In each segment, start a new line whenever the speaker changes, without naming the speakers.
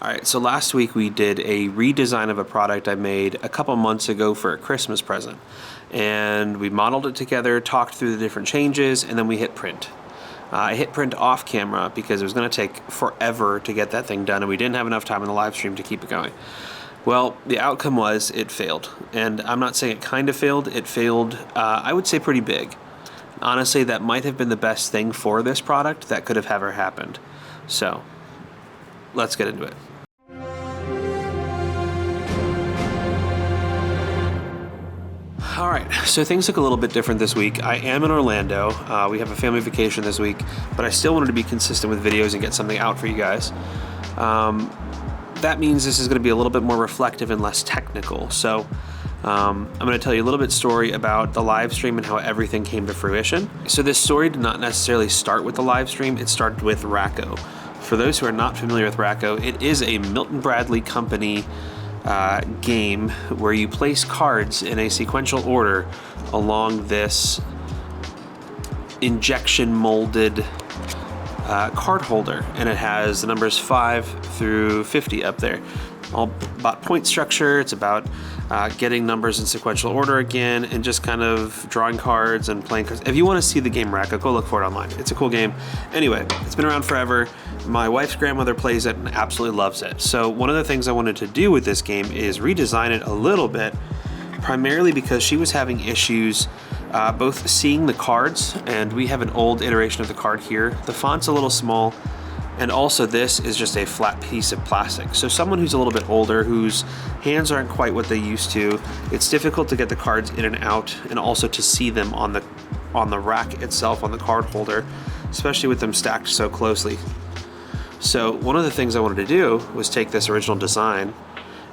All right, so last week we did a redesign of a product I made a couple months ago for a Christmas present. And we modeled it together, talked through the different changes, and then we hit print. I hit print off camera because it was gonna take forever to get that thing done and we didn't have enough time in the live stream to keep it going. Well, the outcome was it failed. And I'm not saying it kind of failed, it failed, I would say pretty big. Honestly, that might have been the best thing for this product that could have ever happened. So, let's get into it. All right, so things look a little bit different this week. I am in Orlando. We have a family vacation this week, but I still wanted to be consistent with videos and get something out for you guys. That means this is going to be a little bit more reflective and less technical. So I'm going to tell you a little bit story about the live stream and how everything came to fruition. So this story did not necessarily start with the live stream. It started with Racko. For those who are not familiar with Racko, it is a Milton Bradley company game where you place cards in a sequential order along this injection molded card holder, and it has the numbers 5 through 50 up there. All about point structure. It's about getting numbers in sequential order again, and just kind of drawing cards and playing cards. If you want to see the game Racko, go look for it online. It's a cool game. Anyway, it's been around forever. My wife's grandmother plays it and absolutely loves it. So one of the things I wanted to do with this game is redesign it a little bit, primarily because she was having issues both seeing the cards, and we have an old iteration of the card here. The font's a little small, and also this is just a flat piece of plastic. So someone who's a little bit older, whose hands aren't quite what they used to, it's difficult to get the cards in and out, and also to see them on the rack itself, on the card holder, especially with them stacked so closely. So one of the things I wanted to do was take this original design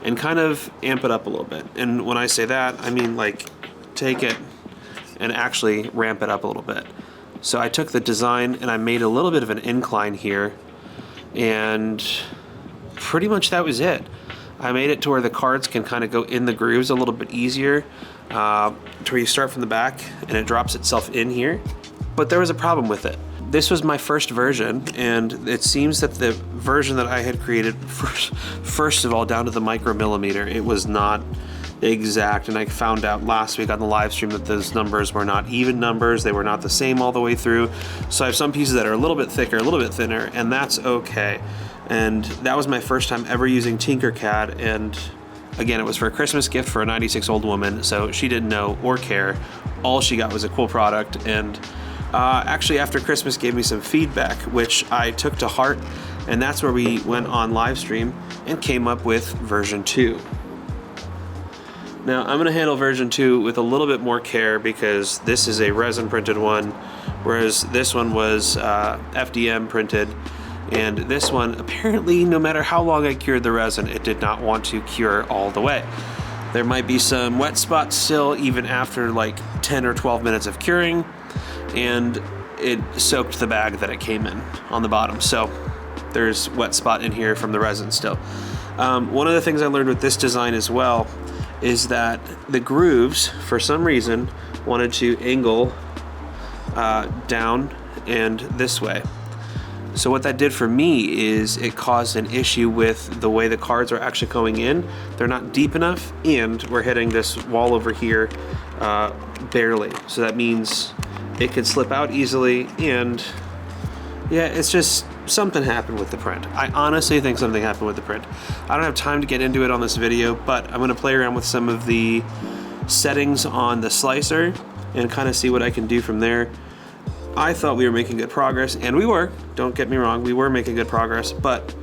and kind of amp it up a little bit. And when I say that, I mean like take it and actually ramp it up a little bit. So I took the design and I made a little bit of an incline here, and pretty much that was it. I made it to where the cards can kind of go in the grooves a little bit easier, to where you start from the back and it drops itself in here. But there was a problem with it. This was my first version, and it seems that the version that I had created, first of all, down to the micromillimeter, it was not exact. And I found out last week on the live stream that those numbers were not even numbers. They were not the same all the way through. So I have some pieces that are a little bit thicker, a little bit thinner, and that's okay. And that was my first time ever using Tinkercad, and again, it was for a Christmas gift for a 96-old woman, so she didn't know or care. All she got was a cool product, and actually after Christmas gave me some feedback, which I took to heart, and that's where we went on live stream and came up with version 2. Now I'm gonna handle version 2 with a little bit more care because this is a resin printed one, whereas this one was FDM printed, and this one apparently, no matter how long I cured the resin, it did not want to cure all the way. There might be some wet spots still even after like 10 or 12 minutes of curing, and it soaked the bag that it came in on the bottom. So there's wet spot in here from the resin still. One of the things I learned with this design as well is that the grooves, for some reason, wanted to angle down and this way. So what that did for me is it caused an issue with the way the cards are actually going in. They're not deep enough, and we're hitting this wall over here barely. So that means it could slip out easily, and yeah, it's just something happened with the print. I honestly think something happened with the print. I don't have time to get into it on this video, but I'm gonna play around with some of the settings on the slicer and kind of see what I can do from there. I thought we were making good progress, and we were. Don't get me wrong, we were making good progress, but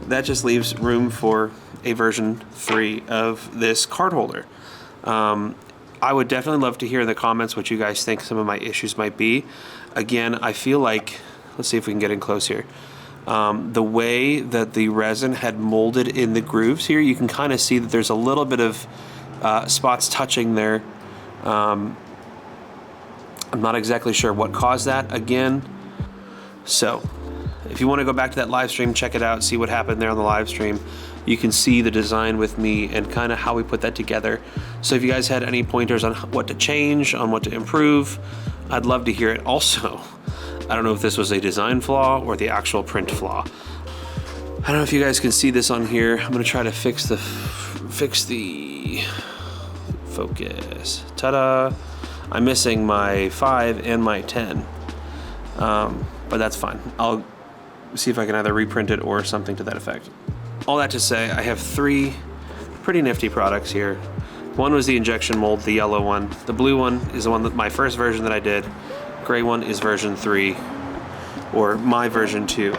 that just leaves room for a version 3 of this card holder. I would definitely love to hear in the comments what you guys think some of my issues might be. Again, I feel like, let's see if we can get in close here. The way that the resin had molded in the grooves here, you can kind of see that there's a little bit of spots touching there. I'm not exactly sure what caused that again. So if you want to go back to that live stream, check it out, see what happened there on the live stream. You can see the design with me and kind of how we put that together. So if you guys had any pointers on what to change, on what to improve, I'd love to hear it. Also, I don't know if this was a design flaw or the actual print flaw. I don't know if you guys can see this on here. I'm gonna try to fix the focus. Ta-da! I'm missing my 5 and my 10, but that's fine. I'll see if I can either reprint it or something to that effect. All that to say, I have 3 pretty nifty products here. One was the injection mold, the yellow one. The blue one is the one that my first version that I did. Gray one is version 3, or my version 2.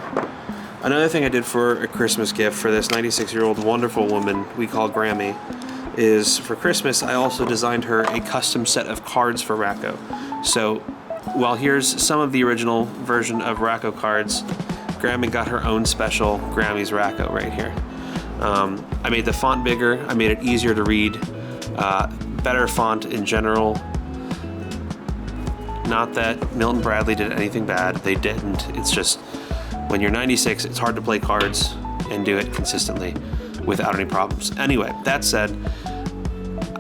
Another thing I did for a Christmas gift for this 96-year-old wonderful woman we call Grammy is for Christmas I also designed her a custom set of cards for Racko. So while here's some of the original version of Racko cards, Grammy got her own special Grammy's Racko right here. I made the font bigger, I made it easier to read, better font in general. Not that Milton Bradley did anything bad, they didn't. It's just when you're 96, it's hard to play cards and do it consistently without any problems. Anyway, that said,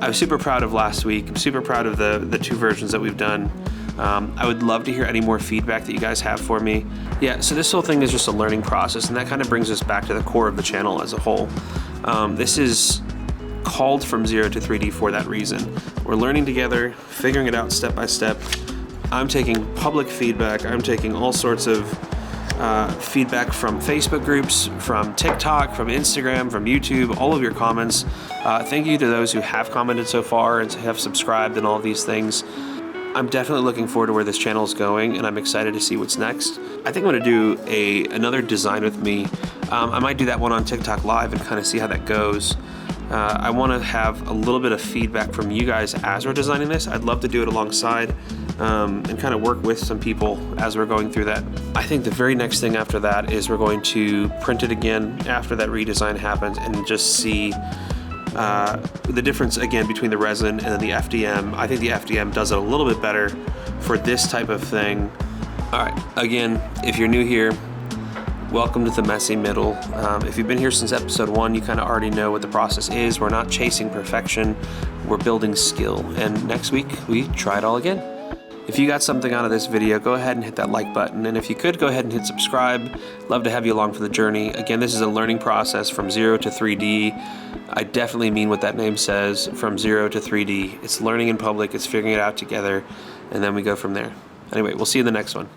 I was super proud of last week. I'm super proud of the 2 versions that we've done. I would love to hear any more feedback that you guys have for me. Yeah, so this whole thing is just a learning process, and that kind of brings us back to the core of the channel as a whole. This is called From Zero to 3D for that reason. We're learning together, figuring it out step by step. I'm taking public feedback. I'm taking all sorts of feedback from Facebook groups, from TikTok, from Instagram, from YouTube, all of your comments. Thank you to those who have commented so far and have subscribed and all of these things. I'm definitely looking forward to where this channel is going, and I'm excited to see what's next. I think I'm going to do another design with me. I might do that one on TikTok Live and kind of see how that goes. I want to have a little bit of feedback from you guys as we're designing this. I'd love to do it alongside and kind of work with some people as we're going through that. I think the very next thing after that is we're going to print it again after that redesign happens and just see the difference again between the resin and then the FDM. I think the FDM does it a little bit better for this type of thing. All right, again, if you're new here, welcome to the messy middle. If you've been here since episode 1, you kind of already know what the process is. We're not chasing perfection, we're building skill. And next week, we try it all again. If you got something out of this video, go ahead and hit that like button. And if you could, go ahead and hit subscribe. Love to have you along for the journey. Again, this is a learning process from 0 to 3D. I definitely mean what that name says, from 0 to 3D. It's learning in public, it's figuring it out together, and then we go from there. Anyway, we'll see you in the next one.